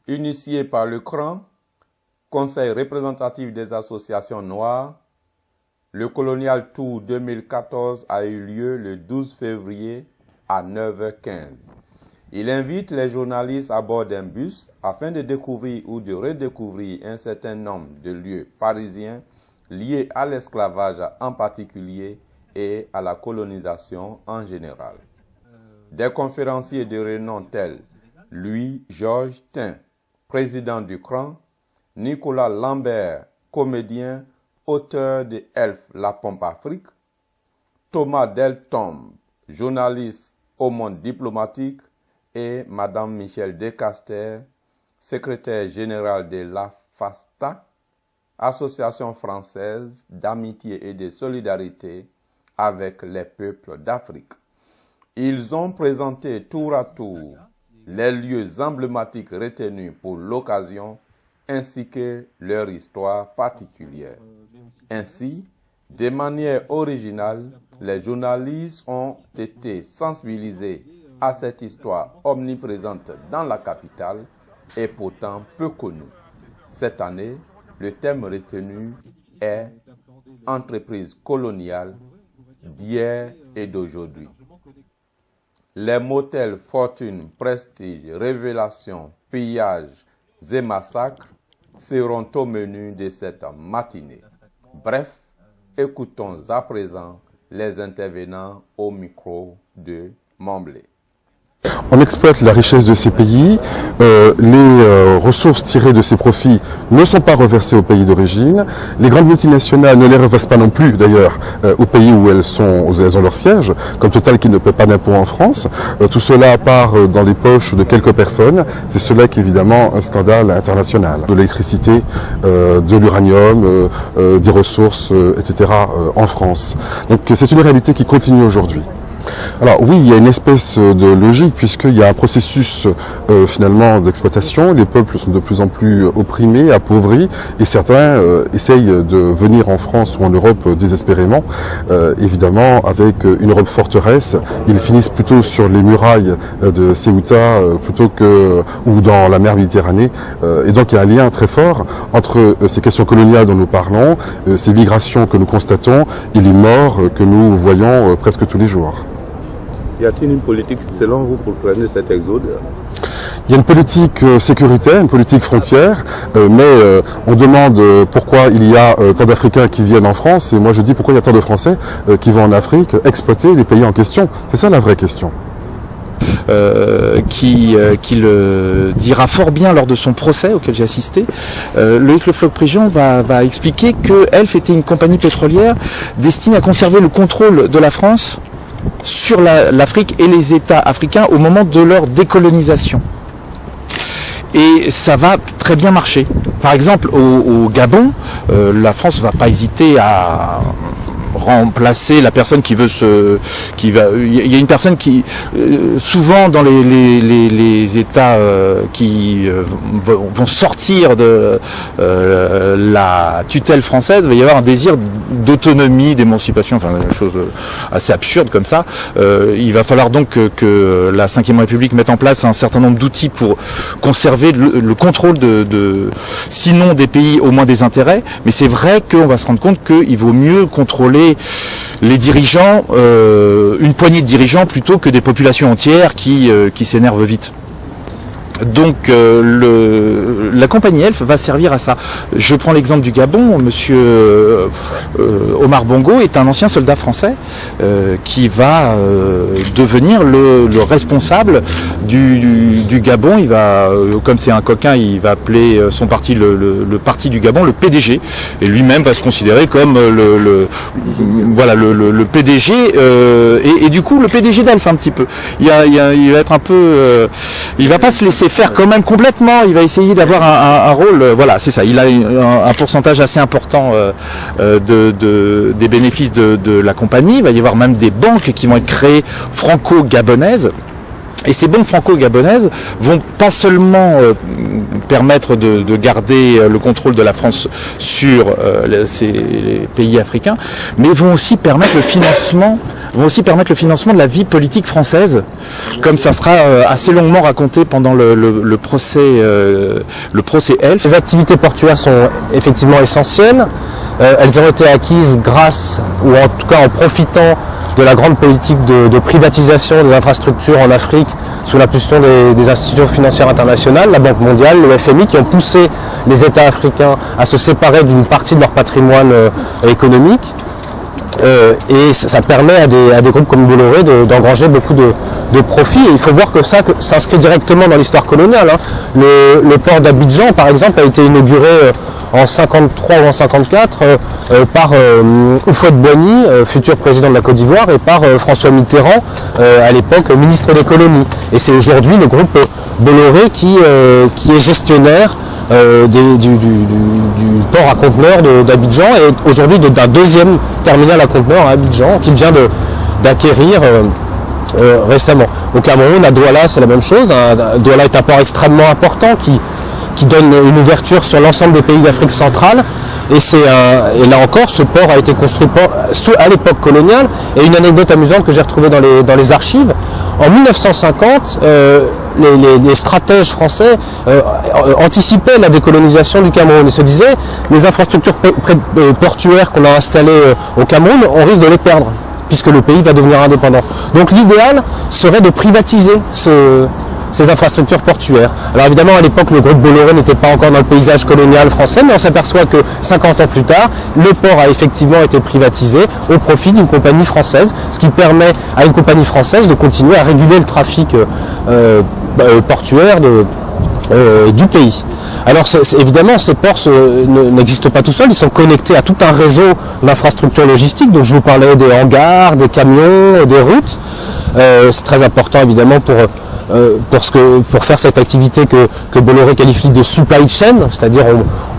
Initié par le CRAN, Conseil représentatif des associations noires, le Colonial Tour 2014 a eu lieu le 12 février à 9h15. Il invite les journalistes à bord d'un bus afin de découvrir ou de redécouvrir un certain nombre de lieux parisiens liés à l'esclavage en particulier et à la colonisation en général. Des conférenciers de renom tels Louis-Georges Tin, président du CRAN, Nicolas Lambert, comédien, auteur de Elf, la pompe Afrique, Thomas Deltombe, journaliste au monde diplomatique, et Madame Michel Descaster, secrétaire générale de l'AFASTA, Association française d'amitié et de solidarité avec les peuples d'Afrique. Ils ont présenté tour à tour les lieux emblématiques retenus pour l'occasion ainsi que leur histoire particulière. Ainsi, de manière originale, les journalistes ont été sensibilisés à cette histoire omniprésente dans la capitale et pourtant peu connue. Cette année, le thème retenu est « Entreprise coloniale d'hier et d'aujourd'hui ». Les motels Fortune, Prestige, Révélation, Pillages et Massacres seront au menu de cette matinée. Bref, écoutons à présent les intervenants au micro de Mamblé. On exploite la richesse de ces pays, les ressources tirées de ces profits ne sont pas reversées aux pays d'origine, les grandes multinationales ne les reversent pas non plus d'ailleurs aux pays où elles ont leur siège, comme Total qui ne paie pas d'impôts en France. Tout cela part dans les poches de quelques personnes, c'est cela qui est évidemment un scandale international. De l'électricité, de l'uranium, des ressources, etc. en France. Donc c'est une réalité qui continue aujourd'hui. Alors oui, il y a une espèce de logique puisqu'il y a un processus finalement d'exploitation. Les peuples sont de plus en plus opprimés, appauvris et certains essayent de venir en France ou en Europe désespérément. Évidemment, avec une Europe forteresse, ils finissent plutôt sur les murailles de Ceuta plutôt que ou dans la mer Méditerranée. Et donc il y a un lien très fort entre ces questions coloniales dont nous parlons, ces migrations que nous constatons et les morts que nous voyons presque tous les jours. Y a-t-il une politique, selon vous, pour freiner cet exode? Il y a une politique sécuritaire, une politique frontière, mais on demande pourquoi il y a tant d'Africains qui viennent en France, et moi je dis pourquoi il y a tant de Français qui vont en Afrique exploiter les pays en question. C'est ça la vraie question. Qui le dira fort bien lors de son procès auquel j'ai assisté. Loïc Le Floch-Prigent va expliquer que Elf était une compagnie pétrolière destinée à conserver le contrôle de la France sur l'Afrique et les États africains au moment de leur décolonisation. Et ça va très bien marcher. Par exemple, au Gabon, la France ne va pas hésiter à remplacer la personne qui veut il y a une personne qui souvent dans les États qui vont sortir de la tutelle française, il va y avoir un désir d'autonomie, d'émancipation, enfin une chose assez absurde comme ça. Il va falloir donc que la Ve République mette en place un certain nombre d'outils pour conserver le contrôle sinon des pays, au moins des intérêts. Mais c'est vrai qu'on va se rendre compte qu'il vaut mieux contrôler les dirigeants, une poignée de dirigeants plutôt que des populations entières qui s'énervent vite. Donc la compagnie Elf va servir à ça. Je prends l'exemple du Gabon. Monsieur Omar Bongo est un ancien soldat français qui va devenir le responsable du Gabon. Il va, comme c'est un coquin, il va appeler son parti le parti du Gabon, le PDG, et lui-même va se considérer comme le PDG et du coup le PDG d'Elf un petit peu. Il va être un peu, il va pas se laisser faire quand même complètement, il va essayer d'avoir un rôle, voilà, c'est ça, il a un pourcentage assez important des bénéfices de la compagnie. Il va y avoir même des banques qui vont être créées franco-gabonaises. Et ces bombes franco-gabonaises vont pas seulement permettre de garder le contrôle de la France sur les pays africains, mais vont aussi permettre le financement de la vie politique française, comme ça sera assez longuement raconté pendant le procès Elf. Les activités portuaires sont effectivement essentielles. Elles ont été acquises grâce, ou en tout cas en profitant de la grande politique de privatisation des infrastructures en Afrique sous l'impulsion des institutions financières internationales, la Banque mondiale, le FMI, qui ont poussé les États africains à se séparer d'une partie de leur patrimoine économique. Et ça permet à des groupes comme Bolloré d'engranger beaucoup de profits. Et il faut voir que ça s'inscrit directement dans l'histoire coloniale. Le port d'Abidjan, par exemple, a été inauguré en 53 ou en 54 par Houphouët-Boigny, futur président de la Côte d'Ivoire, et par François Mitterrand, à l'époque ministre des colonies. Et c'est aujourd'hui le groupe Bolloré qui est gestionnaire du port à conteneurs d'Abidjan, et aujourd'hui d'un deuxième terminal à conteneurs à Abidjan qu'il vient d'acquérir récemment. Au Cameroun, à Douala, c'est la même chose. Douala est un port extrêmement important qui donne une ouverture sur l'ensemble des pays d'Afrique centrale. Et là encore, ce port a été construit à l'époque coloniale. Et une anecdote amusante que j'ai retrouvée dans les archives, en 1950, les stratèges français anticipaient la décolonisation du Cameroun et se disaient, les infrastructures portuaires qu'on a installées au Cameroun, on risque de les perdre, puisque le pays va devenir indépendant. Donc l'idéal serait de privatiser ces infrastructures portuaires. Alors évidemment, à l'époque, le groupe Bolloré n'était pas encore dans le paysage colonial français, mais on s'aperçoit que 50 ans plus tard, le port a effectivement été privatisé au profit d'une compagnie française, ce qui permet à une compagnie française de continuer à réguler le trafic portuaire du pays. Alors évidemment, ces ports n'existent pas tout seuls, ils sont connectés à tout un réseau d'infrastructures logistiques. Donc je vous parlais des hangars, des camions, des routes. C'est très important évidemment pour faire cette activité que Bolloré qualifie de supply chain, c'est-à-dire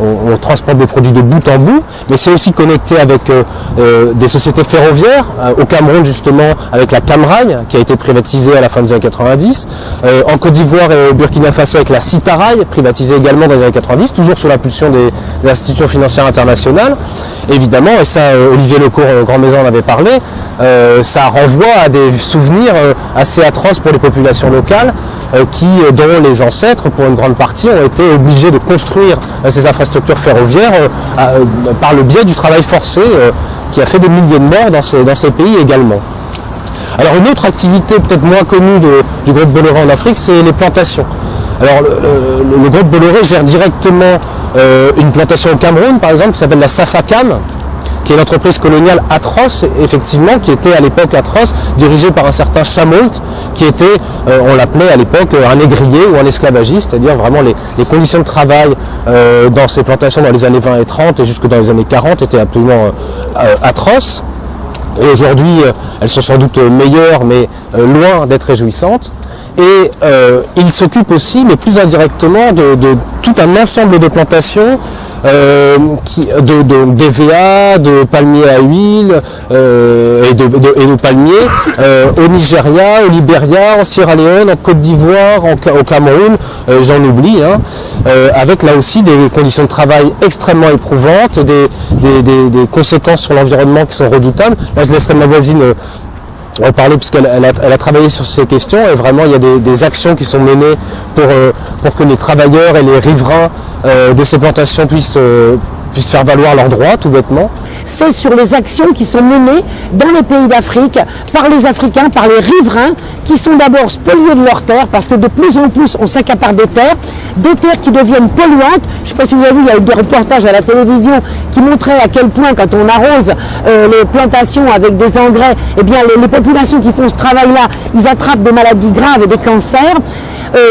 on transporte des produits de bout en bout, mais c'est aussi connecté avec des sociétés ferroviaires, au Cameroun justement avec la Camrail qui a été privatisée à la fin des années 90, en Côte d'Ivoire et au Burkina Faso avec la Citarail, privatisée également dans les années 90, toujours sous l'impulsion des institutions financières internationales. Évidemment, et ça Olivier Lecourt, Grand Maison en avait parlé, ça renvoie à des souvenirs assez atroces pour les populations locales dont les ancêtres, pour une grande partie, ont été obligés de construire ces infrastructures ferroviaires par le biais du travail forcé qui a fait des milliers de morts dans ces pays également. Alors une autre activité peut-être moins connue du groupe Bolloré en Afrique, c'est les plantations. Alors le groupe Bolloré gère directement une plantation au Cameroun, par exemple, qui s'appelle la Safacam, qui est l'entreprise coloniale Atros, effectivement, qui était à l'époque Atros, dirigée par un certain Chamolt, qui était, on l'appelait à l'époque, un négrier ou un esclavagiste, c'est-à-dire vraiment les conditions de travail dans ces plantations dans les années 20 et 30 et jusque dans les années 40 étaient absolument atroces. Et aujourd'hui, elles sont sans doute meilleures, mais loin d'être réjouissantes. Et il s'occupe aussi, mais plus indirectement, de tout un ensemble de plantations, d'EVA, de palmiers à huile et de palmiers au Nigeria, au Libéria, en Sierra Leone, en Côte d'Ivoire, au Cameroun, j'en oublie, avec là aussi des conditions de travail extrêmement éprouvantes, des conséquences sur l'environnement qui sont redoutables. Là, je laisserai ma voisine en parler puisqu'elle a travaillé sur ces questions, et vraiment il y a des actions qui sont menées pour que les travailleurs et les riverains de ces plantations puissent faire valoir leurs droits, tout bêtement. C'est sur les actions qui sont menées dans les pays d'Afrique, par les Africains, par les riverains, qui sont d'abord spoliés de leurs terres, parce que de plus en plus on s'accapare des terres qui deviennent polluantes. Je ne sais pas si vous avez vu, il y a eu des reportages à la télévision qui montraient à quel point, quand on arrose les plantations avec des engrais, eh bien les populations qui font ce travail-là, ils attrapent des maladies graves et des cancers.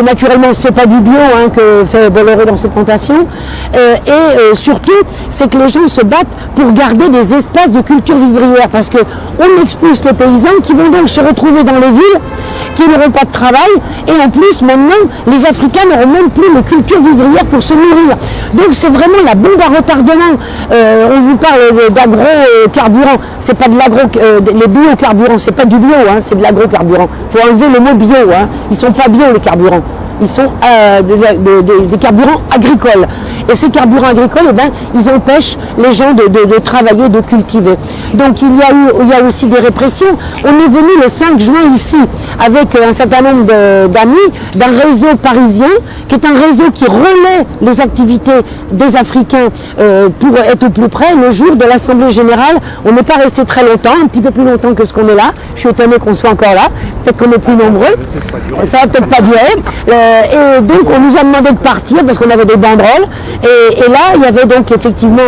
Naturellement, c'est pas du bio que fait Bolloré dans ses plantations. Et surtout, c'est que les gens se battent pour garder créer des espaces de culture vivrière, parce qu'on expulse les paysans qui vont donc se retrouver dans les villes, qui n'auront pas de travail, et en plus maintenant les Africains n'auront même plus de culture vivrière pour se nourrir. Donc c'est vraiment la bombe à retardement. On vous parle d'agro-carburant, c'est pas de l'agro, les biocarburants, c'est pas du bio, hein, c'est de l'agro-carburant. Il faut enlever le mot bio, hein. Ils sont pas bio les carburants. Ils sont des carburants agricoles. Et ces carburants agricoles, eh ben, ils empêchent les gens de travailler, de cultiver. Donc il y a aussi des répressions. On est venu le 5 juin ici avec un certain nombre d'amis d'un réseau parisien, qui est un réseau qui relaie les activités des Africains pour être au plus près. Le jour de l'Assemblée Générale, on n'est pas resté très longtemps, un petit peu plus longtemps que ce qu'on est là. Je suis étonné qu'on soit encore là. Peut-être qu'on est plus nombreux. Ça va peut-être pas durer. Et donc on nous a demandé de partir parce qu'on avait des banderoles et là il y avait donc effectivement,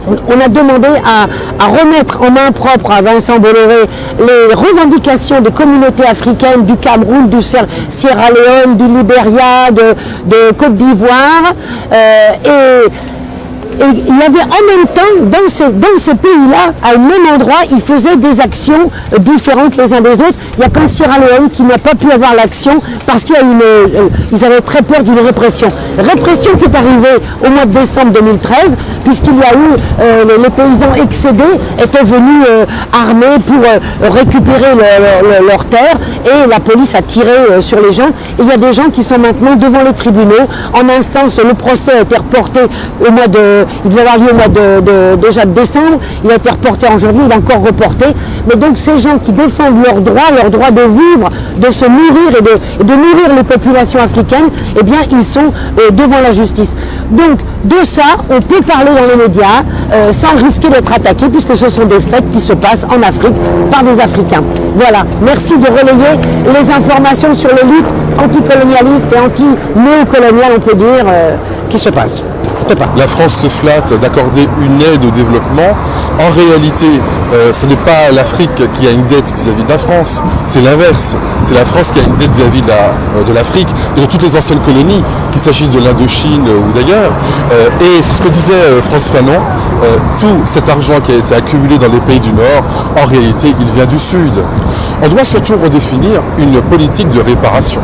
on a demandé à remettre en main propre à Vincent Bolloré les revendications des communautés africaines du Cameroun, du Sierra Leone, du Libéria, de Côte d'Ivoire et il y avait en même temps, dans ces pays-là, à un même endroit, ils faisaient des actions différentes les uns des autres. Il n'y a qu'en Sierra Leone qui n'a pas pu avoir l'action parce qu'il y a ils avaient très peur d'une répression. Répression qui est arrivée au mois de décembre 2013, puisqu'il y a eu, les paysans excédés étaient venus armés pour récupérer leurs terres et la police a tiré sur les gens. Et il y a des gens qui sont maintenant devant les tribunaux. En instance, le procès a été reporté au mois il devait avoir lieu au mois déjà de décembre, il a été reporté en janvier, il est encore reporté. Mais donc ces gens qui défendent leur droit de vivre, de se nourrir et de nourrir les populations africaines, eh bien ils sont devant la justice. Donc de ça, on peut parler dans les médias sans risquer d'être attaqué, puisque ce sont des faits qui se passent en Afrique par des Africains. Voilà, merci de relayer les informations sur les luttes anticolonialistes et anti-néocoloniales, on peut dire, qui se passent. La France se flatte d'accorder une aide au développement. En réalité, ce n'est pas l'Afrique qui a une dette vis-à-vis de la France, c'est l'inverse. C'est la France qui a une dette vis-à-vis de l'Afrique et de toutes les anciennes colonies, qu'il s'agisse de l'Indochine ou d'ailleurs. Et c'est ce que disait Frantz Fanon, tout cet argent qui a été accumulé dans les pays du Nord, en réalité, il vient du Sud. On doit surtout redéfinir une politique de réparation.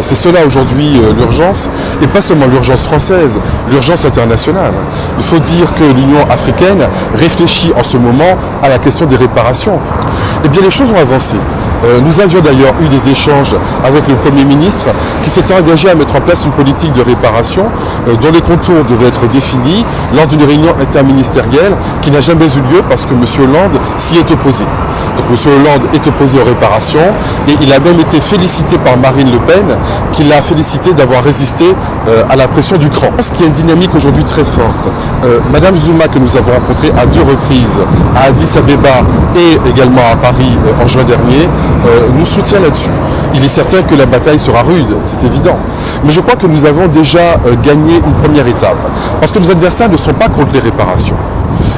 C'est cela aujourd'hui l'urgence, et pas seulement l'urgence française, l'urgence internationale. Il faut dire que l'Union africaine réfléchit en ce moment à la question des réparations. Eh bien, les choses ont avancé. Nous avions d'ailleurs eu des échanges avec le Premier ministre qui s'était engagé à mettre en place une politique de réparation dont les contours devaient être définis lors d'une réunion interministérielle qui n'a jamais eu lieu parce que M. Hollande s'y est opposé. Donc M. Hollande est opposé aux réparations et il a même été félicité par Marine Le Pen qui l'a félicité d'avoir résisté à la pression du cran. Ce qui est une dynamique aujourd'hui très forte. Madame Zuma que nous avons rencontrée à 2 reprises à Addis Abeba et également à Paris en juin dernier nous soutient là-dessus. Il est certain que la bataille sera rude, c'est évident. Mais je crois que nous avons déjà gagné une première étape. Parce que nos adversaires ne sont pas contre les réparations.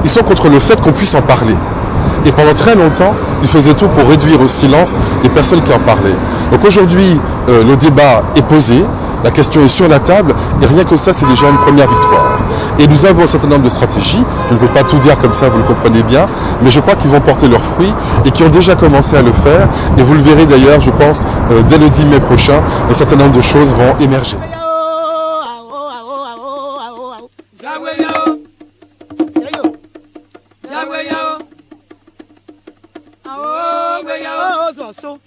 Ils sont contre le fait qu'on puisse en parler. Et pendant très longtemps, ils faisaient tout pour réduire au silence les personnes qui en parlaient. Donc aujourd'hui, le débat est posé, la question est sur la table, et rien que ça, c'est déjà une première victoire. Et nous avons un certain nombre de stratégies, je ne peux pas tout dire comme ça, vous le comprenez bien, mais je crois qu'ils vont porter leurs fruits et qui ont déjà commencé à le faire. Et vous le verrez d'ailleurs, je pense, dès le 10 mai prochain, un certain nombre de choses vont émerger. So